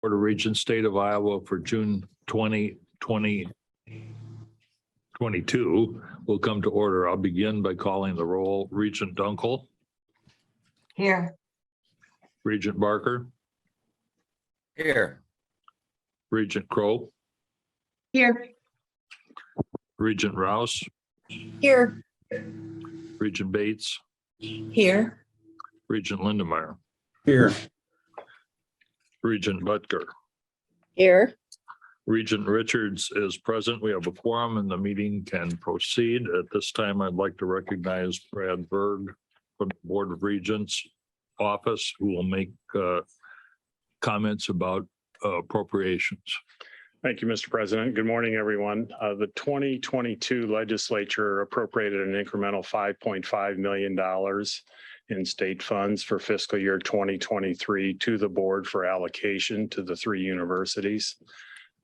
Board of Regents, State of Iowa for June 2022 will come to order. I'll begin by calling the roll. Regent Dunkel, Here. Regent Barker, Here. Regent Crow, Here. Regent Rouse, Here. Regent Bates, Here. Regent Lindemeyer, Here. Regent Butker. Here. Regent Richards is present. We have a quorum and the meeting can proceed. At this time, I'd like to recognize Brad Berg from the Board of Regents office, who will make comments about appropriations. Thank you, Mr. President. Good morning, everyone. The 2022 legislature appropriated an incremental $5.5 million in state funds for fiscal year 2023 to the board for allocation to the 3 universities.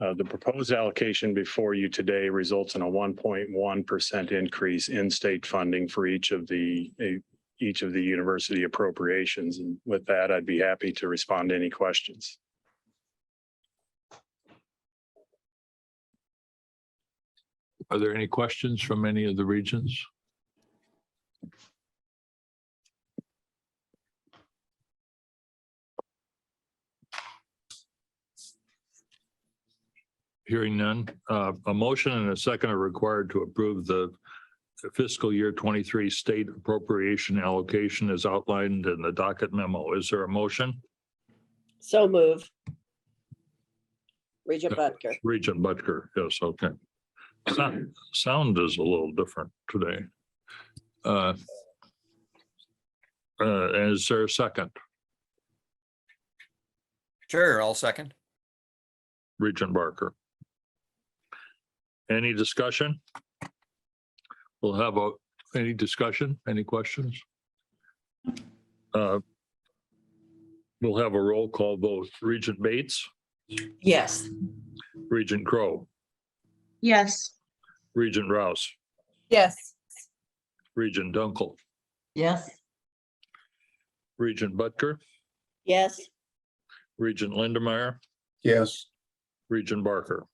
The proposed allocation before you today results in a 1.1% increase in state funding for each of the university appropriations. And with that, I'd be happy to respond to any questions. Are there any questions from any of the regions? Hearing none, a motion and a second are required to approve the fiscal year 23 state appropriation allocation as outlined in the docket memo. Is there a motion? So move. Regent Butker. Regent Butker, yes, okay. Sound is a little different today. Is there a second? Sure, I'll second. Regent Barker. Any discussion? We'll have any discussion, any questions? We'll have a roll call vote. Regent Bates, Yes. Regent Crow, Yes. Regent Rouse, Yes. Regent Dunkel, Yes. Regent Butker, Yes. Regent Lindemeyer, Yes. Regent Barker.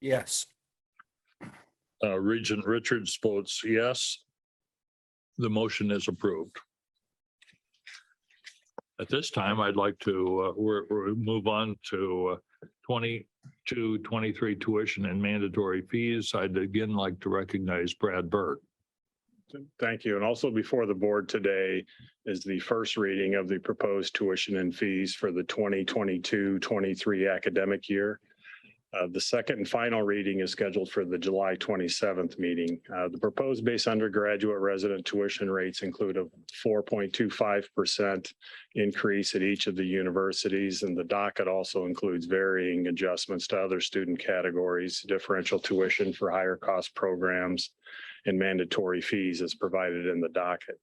Yes. Regent Richards votes yes. The motion is approved. At this time, I'd like to we're move on to 22-23 tuition and mandatory fees. I'd again like to recognize Brad Berg. Thank you. And also before the board today is the first reading of the proposed tuition and fees for the 2022-23 academic year. The second and final reading is scheduled for the July 27th meeting. The proposed base undergraduate resident tuition rates include a 4.25% increase at each of the universities, and the docket also includes varying adjustments to other student categories, differential tuition for higher cost programs, and mandatory fees as provided in the docket.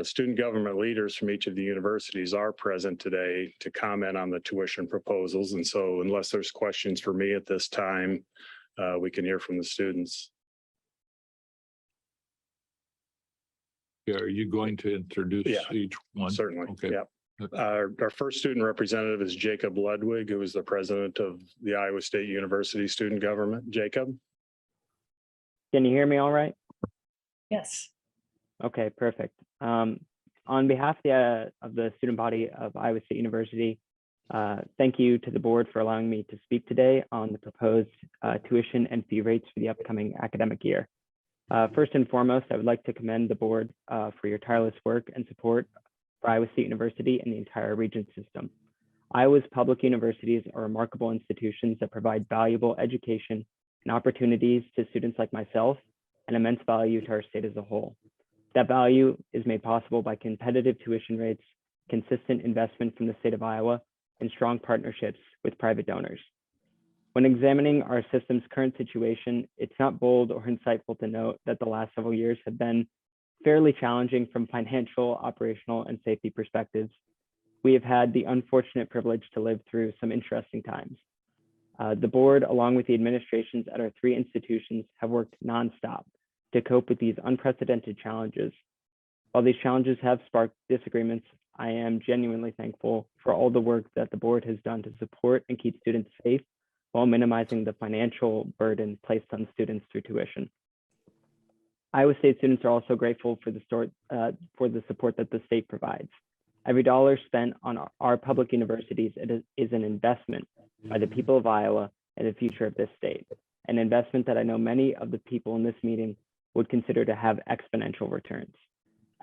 Student government leaders from each of the universities are present today to comment on the tuition proposals. And so unless there's questions for me at this time, we can hear from the students. Are you going to introduce each one? Certainly. Okay. Yeah. Our first student representative is Jacob Ludwig, who is the president of the Iowa State University Student Government. Jacob? Can you hear me all right? Yes. Okay, perfect. On behalf of the student body of Iowa State University, thank you to the board for allowing me to speak today on the proposed tuition and fee rates for the upcoming academic year. First and foremost, I would like to commend the board for your tireless work and support for Iowa State University and the entire Regents system. Iowa's public universities are remarkable institutions that provide valuable education and opportunities to students like myself, and immense value to our state as a whole. That value is made possible by competitive tuition rates, consistent investment from the state of Iowa, and strong partnerships with private donors. When examining our system's current situation, it's not bold or insightful to note that the last several years have been fairly challenging from financial, operational, and safety perspectives. We have had the unfortunate privilege to live through some interesting times. The board, along with the administrations at our 3 institutions, have worked nonstop to cope with these unprecedented challenges. While these challenges have sparked disagreements I am genuinely thankful for all the work that the board has done to support and keep students safe while minimizing the financial burden placed on students through tuition. Iowa State students are also grateful for the support that the state provides. Every dollar spent on our public universities is an investment by the people of Iowa and the future of this state, an investment that I know many of the people in this meeting would consider to have exponential returns.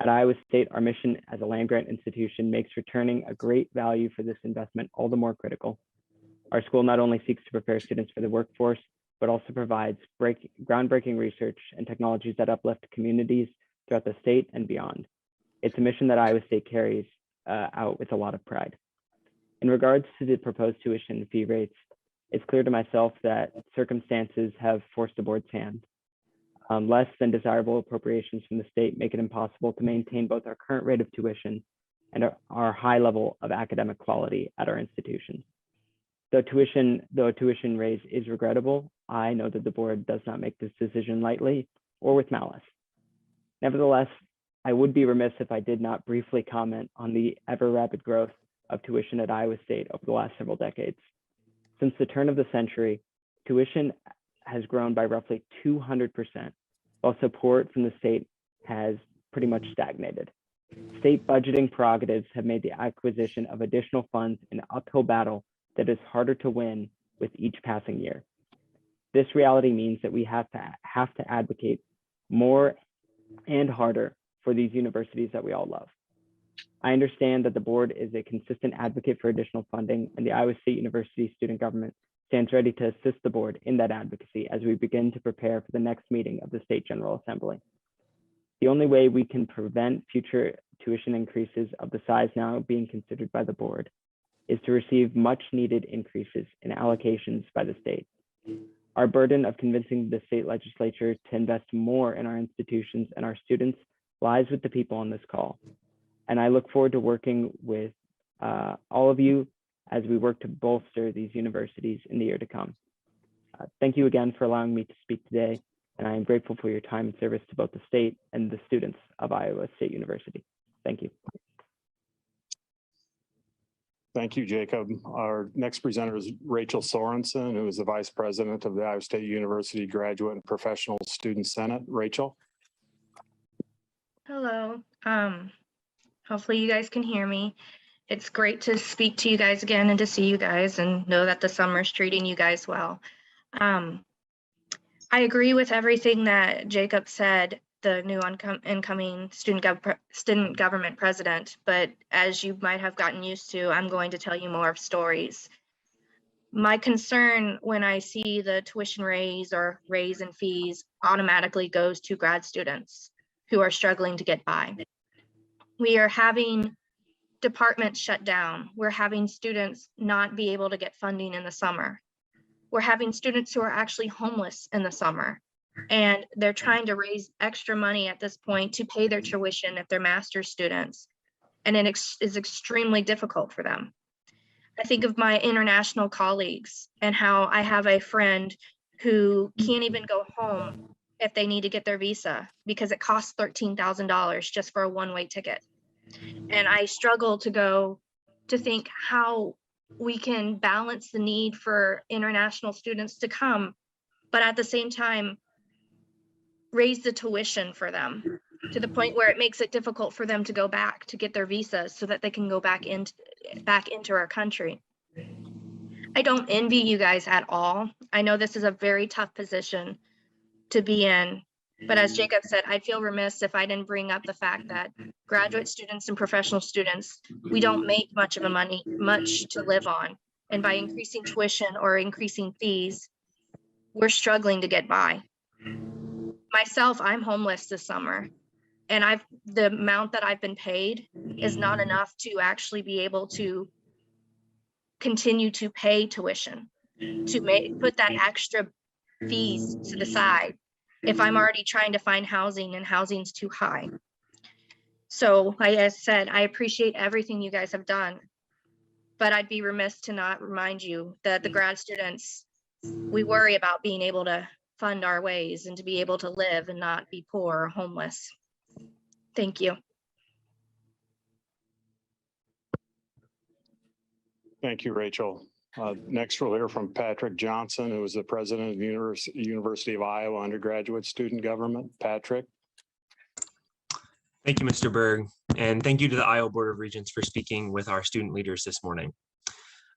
At Iowa State, our mission as a land-grant institution makes returning a great value for this investment all the more critical. Our school not only seeks to prepare students for the workforce, but also provides groundbreaking research and technologies that uplift communities throughout the state and beyond. It's a mission that Iowa State carries out with a lot of pride. In regards to the proposed tuition and fee rates, it's clear to myself that circumstances have forced the board's hand. Less than desirable appropriations from the state make it impossible to maintain both our current rate of tuition and our high level of academic quality at our institutions. Though a tuition raise is regrettable, I know that the board does not make this decision lightly or with malice. Nevertheless, I would be remiss if I did not briefly comment on the ever rapid growth of tuition at Iowa State over the last several decades. Since the turn of the century, tuition has grown by roughly 200%, while support from the state has pretty much stagnated. State budgeting prerogatives have made the acquisition of additional funds an uphill battle that is harder to win with each passing year. This reality means that we have to advocate more and harder for these universities that we all love. I understand that the board is a consistent advocate for additional funding, and the Iowa State University student government stands ready to assist the board in that advocacy as we begin to prepare for the next meeting of the State General Assembly. The only way we can prevent future tuition increases of the size now being considered by the board is to receive much needed increases in allocations by the state. Our burden of convincing the state legislature to invest more in our institutions and our students lies with the people on this call. And I look forward to working with all of you as we work to bolster these universities in the year to come. Thank you again for allowing me to speak today, and I am grateful for your time and service to both the state and the students of Iowa State University. Thank you. Thank you, Jacob. Our next presenter is Rachel Sorensen, who is the Vice President of the Iowa State University Graduate and Professional Student Senate. Rachel. Hello. Hopefully you guys can hear me. It's great to speak to you guys again and to see you guys and know that the summer's treating you guys well. I agree with everything that Jacob said, the new incoming student government president, but as you might have gotten used to, I'm going to tell you more stories. My concern when I see the tuition raise or raise in fees automatically goes to grad students who are struggling to get by. We are having departments shut down. We're having students not be able to get funding in the summer. We're having students who are actually homeless in the summer, and they're trying to raise extra money at this point to pay their tuition if they're master's students, and it is extremely difficult for them. I think of my international colleagues and how I have a friend who can't even go home if they need to get their visa because it costs $13,000 just for a one-way ticket. And I struggle to think how we can balance the need for international students to come, but at the same time, raise the tuition for them to the point where it makes it difficult for them to go back to get their visas so that they can go back into our country. I don't envy you guys at all. I know this is a very tough position to be in, but as Jacob said, I'd feel remiss if I didn't bring up the fact that graduate students and professional students, we don't make much to live on. And by increasing tuition or increasing fees, we're struggling to get by. Myself, I'm homeless this summer, and the amount that I've been paid is not enough to actually be able to continue to pay tuition, to put that extra fees to the side if I'm already trying to find housing and housing's too high. So like I said, I appreciate everything you guys have done, but I'd be remiss to not remind you that the grad students, we worry about being able to fund our ways and to be able to live and not be poor or homeless. Thank you. Thank you, Rachel. Next, we'll hear from Patrick Johnson, who is the president of the University of Iowa Undergraduate Student Government. Patrick. Thank you, Mr. Berg, and thank you to the Iowa Board of Regents for speaking with our student leaders this morning.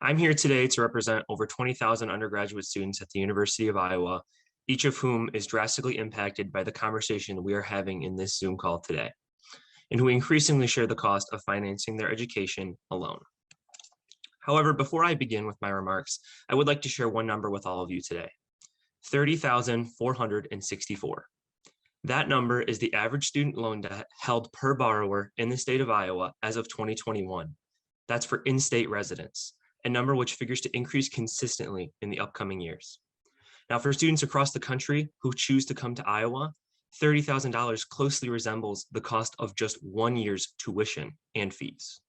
I'm here today to represent over 20,000 undergraduate students at the University of Iowa, each of whom is drastically impacted by the conversation we are having in this Zoom call today, and who increasingly share the cost of financing their education alone. However, before I begin with my remarks, I would like to share one number with all of you today: 30,464. That number is the average student loan debt held per borrower in the state of Iowa as of 2021. That's for in-state residents, a number which figures to increase consistently in the upcoming years. Now, for students across the country who choose to come to Iowa, $30,000 closely resembles the cost of just 1 year's tuition and fees.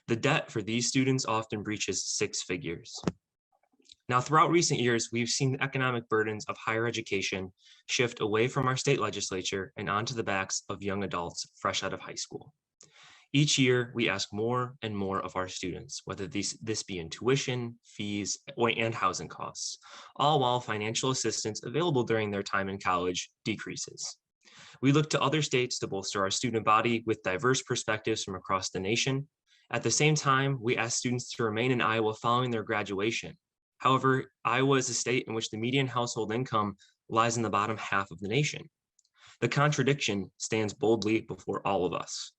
The debt for these students often breaches 6 figures. Now, throughout recent years, we've seen the economic burdens of higher education shift away from our state legislature and onto the backs of young adults fresh out of high school. Each year, we ask more and more of our students, whether this be in tuition, fees, and housing costs, all while financial assistance available during their time in college decreases. We look to other states to bolster our student body with diverse perspectives from across the nation. At the same time, we ask students to remain in Iowa following their graduation. However, Iowa is a state in which the median household income lies in the bottom half of the nation. The contradiction stands boldly before all of us.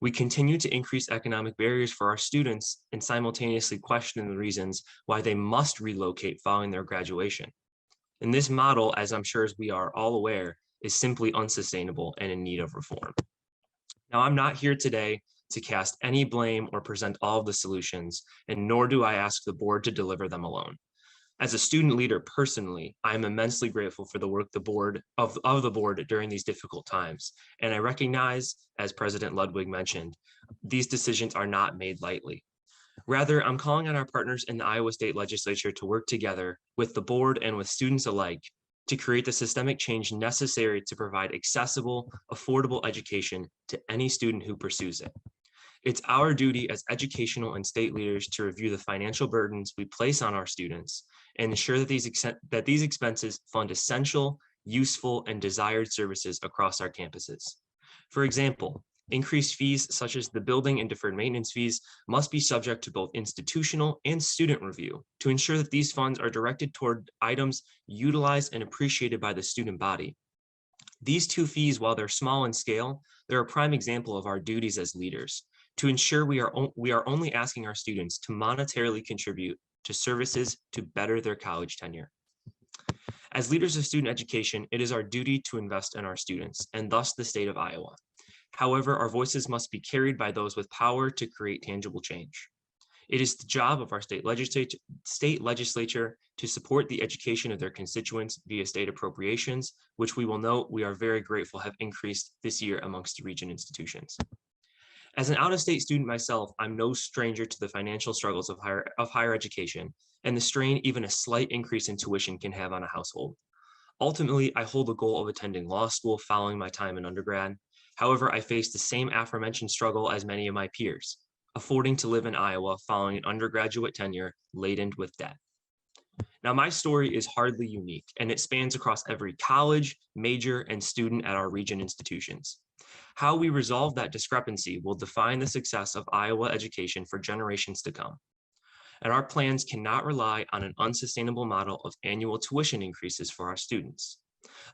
We continue to increase economic barriers for our students and simultaneously question the reasons why they must relocate following their graduation. And this model, as I'm sure as we are all aware, is simply unsustainable and in need of reform. Now, I'm not here today to cast any blame or present all of the solutions, and nor do I ask the board to deliver them alone. As a student leader personally, I am immensely grateful for the work the board during these difficult times. And I recognize, as President Ludwig mentioned, these decisions are not made lightly. Rather, I'm calling on our partners in the Iowa State Legislature to work together with the board and with students alike to create the systemic change necessary to provide accessible, affordable education to any student who pursues it. It's our duty as educational and state leaders to review the financial burdens we place on our students and ensure that these expenses fund essential, useful, and desired services across our campuses. For example, increased fees such as the building and deferred maintenance fees must be subject to both institutional and student review to ensure that these funds are directed toward items utilized and appreciated by the student body. These two fees, while they're small in scale, they're a prime example of our duties as leaders to ensure we are only asking our students to monetarily contribute to services to better their college tenure. As leaders of student education, it is our duty to invest in our students and thus the state of Iowa. However, our voices must be carried by those with power to create tangible change. It is the job of our state legislature to support the education of their constituents via state appropriations, which we will note we are very grateful have increased this year amongst the region institutions. As an out-of-state student myself, I'm no stranger to the financial struggles of higher education and the strain even a slight increase in tuition can have on a household. Ultimately, I hold the goal of attending law school following my time in undergrad. However, I face the same aforementioned struggle as many of my peers, affording to live in Iowa following an undergraduate tenure laden with debt. Now, my story is hardly unique, and it spans across every college, major, and student at our region institutions. How we resolve that discrepancy will define the success of Iowa education for generations to come. And our plans cannot rely on an unsustainable model of annual tuition increases for our students.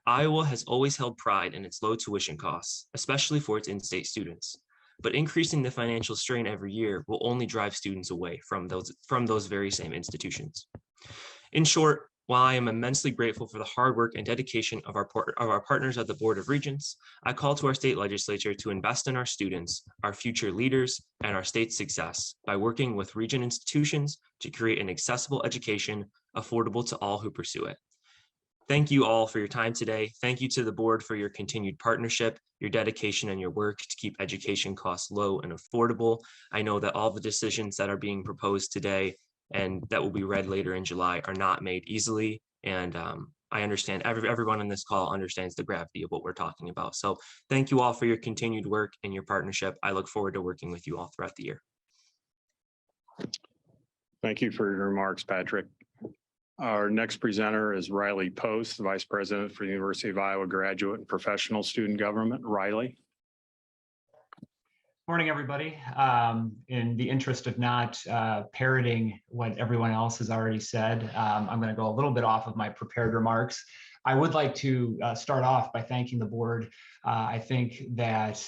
Iowa has always held pride in its low tuition costs, especially for its in-state students. But increasing the financial strain every year will only drive students away from those very same institutions. In short, while I am immensely grateful for the hard work and dedication of our partners at the Board of Regents, I call to our state legislature to invest in our students, our future leaders, and our state's success by working with region institutions to create an accessible education affordable to all who pursue it. Thank you all for your time today. Thank you to the board for your continued partnership, your dedication, and your work to keep education costs low and affordable. I know that all the decisions that are being proposed today and that will be read later in July are not made easily. And I understand everyone on this call understands the gravity of what we're talking about. So thank you all for your continued work and your partnership. I look forward to working with you all throughout the year. Thank you for your remarks, Patrick. Our next presenter is Riley Post, Vice President for the University of Iowa Graduate and Professional Student Government. Riley. Morning, everybody. In the interest of not parroting what everyone else has already said, I'm going to go a little bit off of my prepared remarks. I would like to start off by thanking the board. I think that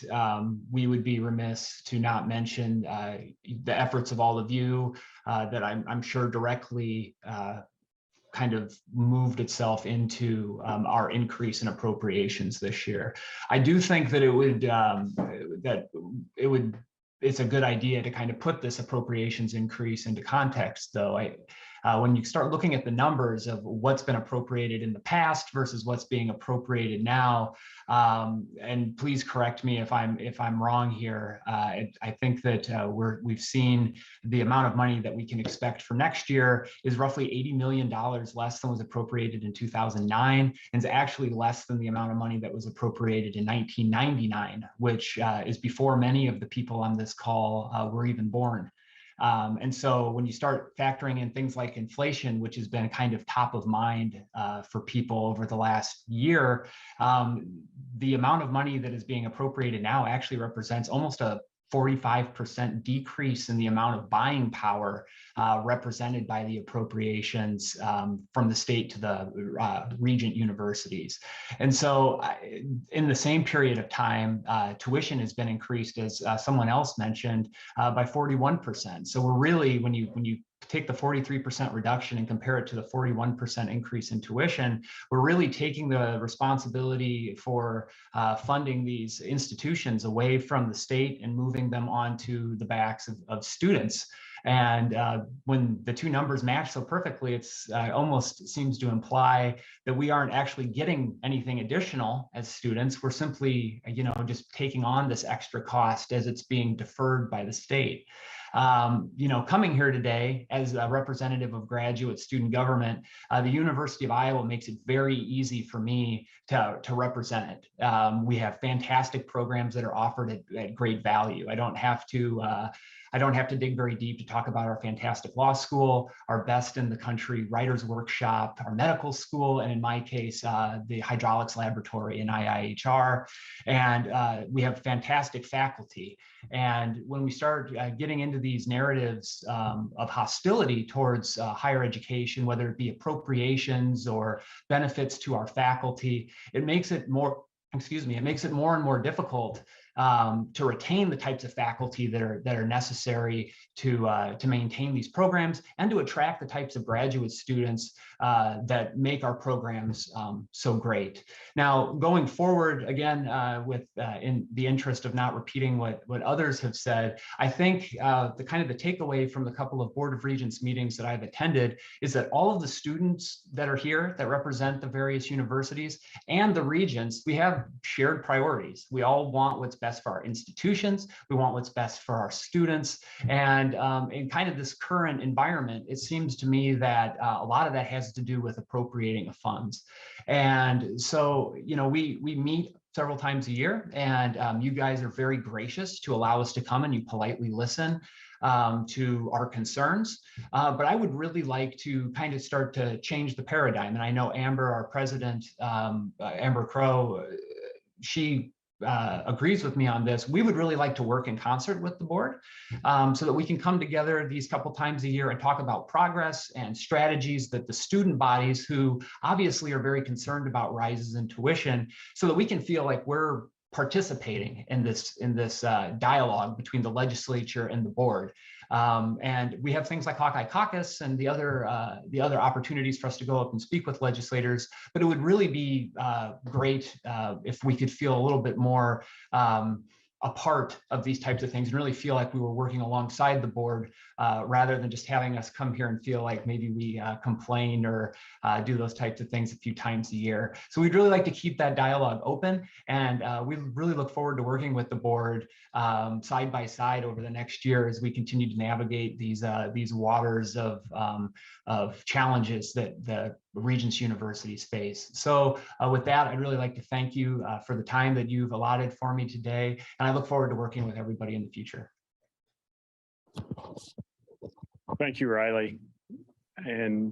we would be remiss to not mention the efforts of all of you that I'm sure directly kind of moved itself into our increase in appropriations this year. I do think that it's a good idea to kind of put this appropriations increase into context, though. When you start looking at the numbers of what's been appropriated in the past versus what's being appropriated now, and please correct me if I'm wrong here. I think that we've seen the amount of money that we can expect for next year is roughly $80 million less than was appropriated in 2009, and is actually less than the amount of money that was appropriated in 1999, which is before many of the people on this call were even born. And so when you start factoring in things like inflation, which has been kind of top of mind for people over the last year, the amount of money that is being appropriated now actually represents almost a 45% decrease in the amount of buying power represented by the appropriations from the state to the regent universities. And so in the same period of time, tuition has been increased, as someone else mentioned, by 41%. So we're really, when you take the 43% reduction and compare it to the 41% increase in tuition, we're really taking the responsibility for funding these institutions away from the state and moving them onto the backs of students. And when the two numbers match so perfectly, it's almost seems to imply that we aren't actually getting anything additional as students. We're simply, just taking on this extra cost as it's being deferred by the state. Coming here today as a representative of graduate student government, the University of Iowa makes it very easy for me to represent it. We have fantastic programs that are offered at great value. I don't have to dig very deep to talk about our fantastic law school, our best in the country writers workshop, our medical school, and in my case, the hydraulics laboratory in IIHR. And we have fantastic faculty. And when we start getting into these narratives of hostility towards higher education, whether it be appropriations or benefits to our faculty, it makes it more and more difficult to retain the types of faculty that are necessary to maintain these programs and to attract the types of graduate students that make our programs so great. Now, going forward, again, in the interest of not repeating what others have said, I think the takeaway from the couple of Board of Regents meetings that I've attended is that all of the students that are here that represent the various universities and the regents, we have shared priorities. We all want what's best for our institutions. We want what's best for our students. And in kind of this current environment, it seems to me that a lot of that has to do with appropriating of funds. And so, we meet several times a year, and you guys are very gracious to allow us to come and you politely listen to our concerns. But I would really like to kind of start to change the paradigm. And I know Amber, our president, Amber Crow, she agrees with me on this. We would really like to work in concert with the board so that we can come together these couple times a year and talk about progress and strategies that the student bodies, who obviously are very concerned about rises in tuition, so that we can feel like we're participating in this dialogue between the legislature and the board. And we have things like Hawkeye Caucus and the other opportunities for us to go up and speak with legislators. But it would really be great if we could feel a little bit more a part of these types of things and really feel like we were working alongside the board rather than just having us come here and feel like maybe we complain or do those types of things a few times a year. So we'd really like to keep that dialogue open, and we really look forward to working with the board side by side over the next year as we continue to navigate these waters of challenges that the Regents universities face. So with that, I'd really like to thank you for the time that you've allotted for me today. And I look forward to working with everybody in the future. Thank you, Riley. And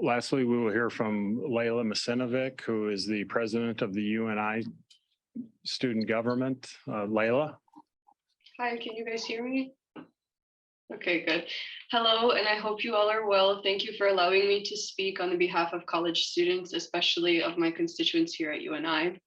lastly, we will hear from Leila Mašinović, who is the president of the UNI Student Government. Leila? Hi, can you guys hear me? Okay, good. Hello, and I hope you all are well. Thank you for allowing me to speak on the behalf of college students, especially of my constituents here at UNI.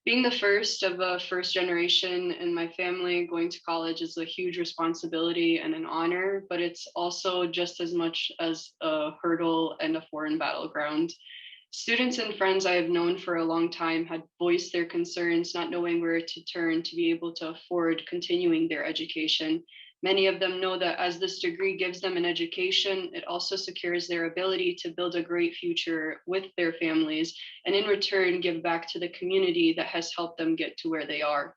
Being the first of a first generation in my family, going to college is a huge responsibility and an honor, but it's also just as much as a hurdle and a foreign battleground. Students and friends I have known for a long time had voiced their concerns, not knowing where to turn to be able to afford continuing their education. Many of them know that as this degree gives them an education, it also secures their ability to build a great future with their families, and in return, give back to the community that has helped them get to where they are.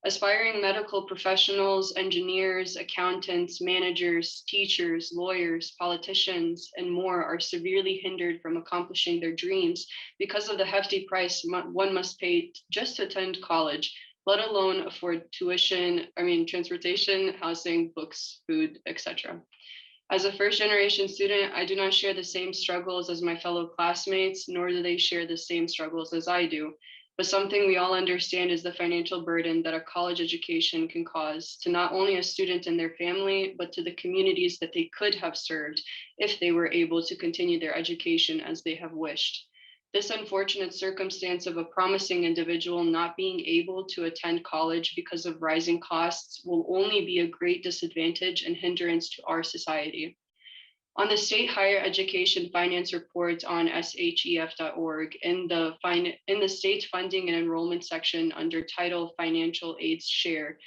Aspiring medical professionals, engineers, accountants, managers, teachers, lawyers, politicians, and more are severely hindered from accomplishing their dreams because of the hefty price one must pay just to attend college, let alone afford transportation, housing, books, food, etc. As a first generation student, I do not share the same struggles as my fellow classmates, nor do they share the same struggles as I do. But something we all understand is the financial burden that a college education can cause to not only a student and their family, but to the communities that they could have served if they were able to continue their education as they have wished. This unfortunate circumstance of a promising individual not being able to attend college because of rising costs will only be a great disadvantage and hindrance to our society. On the State Higher Education Finance Report on shef.org, in the state funding and enrollment section under title Financial Aids Share,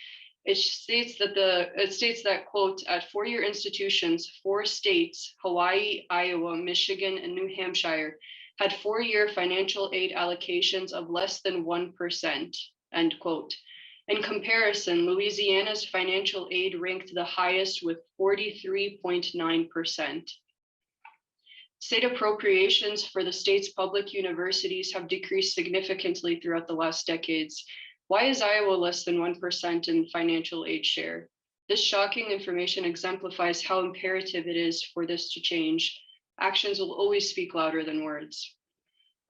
it states that, quote, at four-year institutions, 4 states, Hawaii, Iowa, Michigan, and New Hampshire, had 4-year financial aid allocations of less than 1%, end quote. In comparison, Louisiana's financial aid ranked the highest with 43.9%. State appropriations for the state's public universities have decreased significantly throughout the last decades. Why is Iowa less than 1% in financial aid share? This shocking information exemplifies how imperative it is for this to change. Actions will always speak louder than words.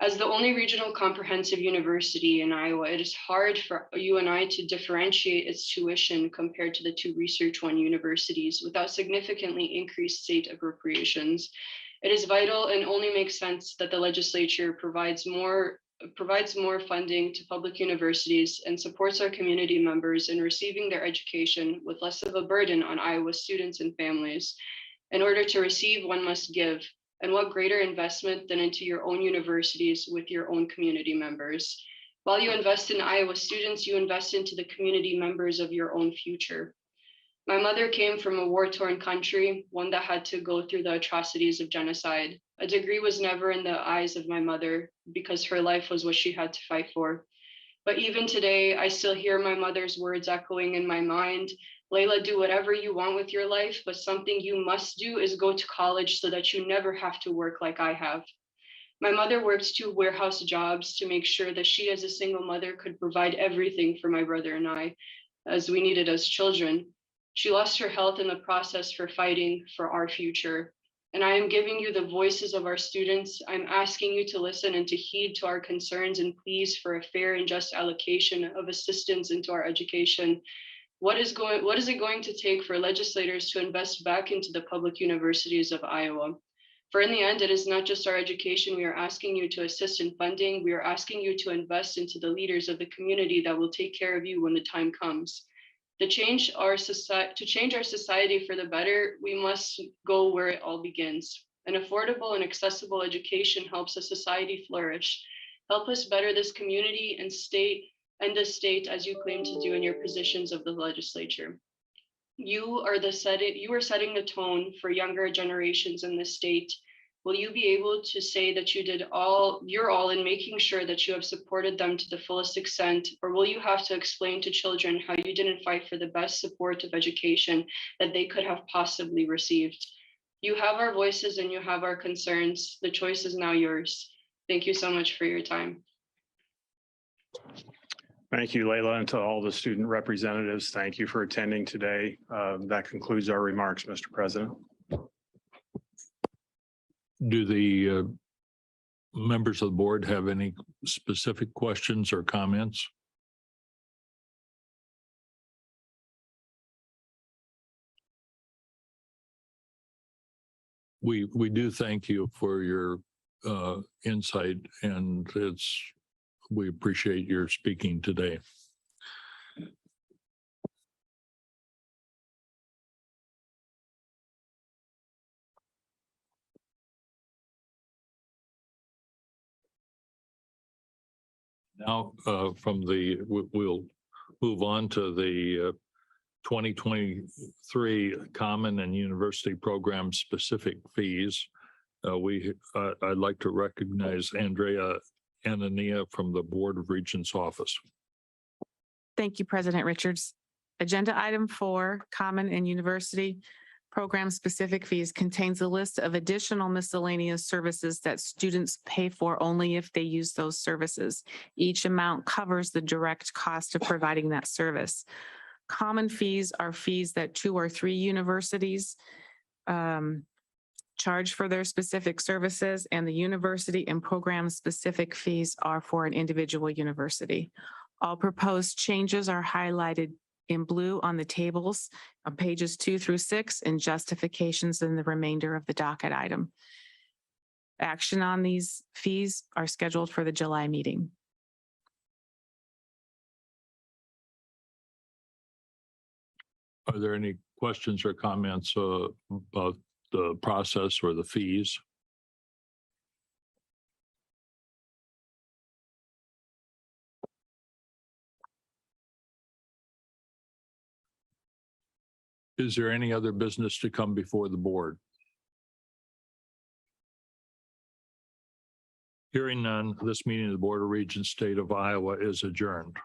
As the only regional comprehensive university in Iowa, it is hard for UNI to differentiate its tuition compared to the 2 Research One universities without significantly increased state appropriations. It is vital and only makes sense that the legislature provides more funding to public universities and supports our community members in receiving their education with less of a burden on Iowa students and families. In order to receive, one must give. And what greater investment than into your own universities with your own community members? While you invest in Iowa students, you invest into the community members of your own future. My mother came from a war-torn country, one that had to go through the atrocities of genocide. A degree was never in the eyes of my mother because her life was what she had to fight for. But even today, I still hear my mother's words echoing in my mind. Leila, do whatever you want with your life, but something you must do is go to college so that you never have to work like I have. My mother worked 2 warehouse jobs to make sure that she as a single mother could provide everything for my brother and I, as we needed as children. She lost her health in the process for fighting for our future. And I am giving you the voices of our students. I'm asking you to listen and to heed to our concerns and pleas for a fair and just allocation of assistance into our education. What is it going to take for legislators to invest back into the public universities of Iowa? For in the end, it is not just our education we are asking you to assist in funding, we are asking you to invest into the leaders of the community that will take care of you when the time comes. To change our society for the better, we must go where it all begins. An affordable and accessible education helps a society flourish. Help us better this community and the state as you claim to do in your positions of the legislature. You are setting the tone for younger generations in this state. Will you be able to say that you did your all in making sure that you have supported them to the fullest extent, or will you have to explain to children how you didn't fight for the best support of education that they could have possibly received? You have our voices and you have our concerns. The choice is now yours. Thank you so much for your time. Thank you, Leila, and to all the student representatives. Thank you for attending today. That concludes our remarks, Mr. President. Do the members of the board have any specific questions or comments? We do thank you for your insight, and we appreciate your speaking today. Now, we'll move on to the 2023 Common and University Program Specific Fees. I'd like to recognize Andrea Anania from the Board of Regents office. Thank you, President Richards. Agenda item 4, Common and University Program Specific Fees, contains a list of additional miscellaneous services that students pay for only if they use those services. Each amount covers the direct cost of providing that service. Common fees are fees that 2 or 3 universities charge for their specific services, and the university and program specific fees are for an individual university. All proposed changes are highlighted in blue on the tables on pages 2 through 6, and justifications in the remainder of the docket item. Action on these fees are scheduled for the July meeting. Are there any questions or comments about the process or the fees? Is there any other business to come before the board? Hearing none, this meeting of the Board of Regents, State of Iowa is adjourned.